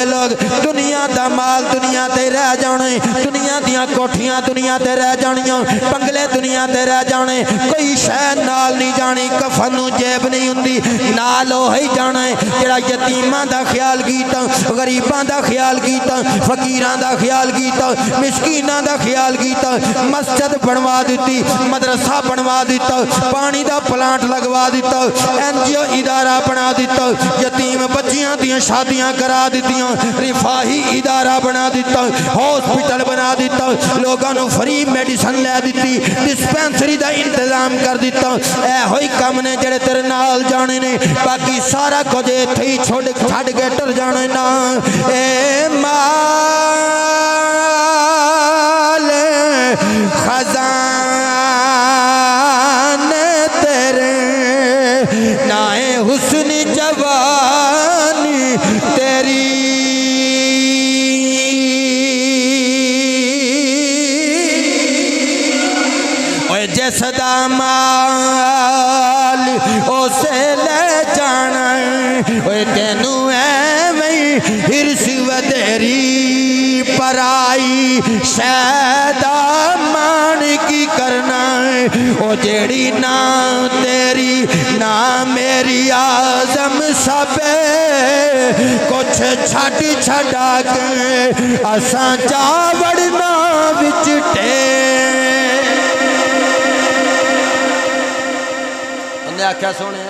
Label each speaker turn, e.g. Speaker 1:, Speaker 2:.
Speaker 1: लोग दुनिया दा माल दुनिया ते रह जाने, दुनिया दियां कोठियां दुनिया ते रह जानियां, बंगले दुनिया ते रह जाने, कोई शह नाल नहीं जानी, कफन नूं जेब नहीं हुंदी, नाल ओही जाना है जिहड़ा यतीमां दा ख्याल कीता, गरीबां दा ख्याल कीता, फकीरां दा ख्याल कीता, मिसकीनां दा ख्याल कीता, मस्जिद बनवा दी, मदरसा बनवा दिता, पानी दा प्लांट लगवा दिता, NGO इदारा बना दिता, यतीम बच्चियां दियां शादियां करा दित्तियां, रिफाही इदारा बना दिता, हॉस्पिटल बना दिता, लोगों को फ्री मेडिसिन लै दी, डिस्पेंसरी का इंतजाम कर दिता। ऐहो ही कम ने जेड़े तेरे नाल जाने ने, बाकी सारा कुछ इत्थे ही छोड़ छड़ के टुर जाने ना। ए माल खजाने तेरे नाए हुस्न जवानी तेरी, जिसदा माल उसे ले जाना, तेनू एवं हिरस वधेरी पराई शैदा मान की करना, ओ जेड़ी ना तेरी ना मेरी आजम सब कुछ छड़ छड़ा के असा चावड़ना विच आख्या सोने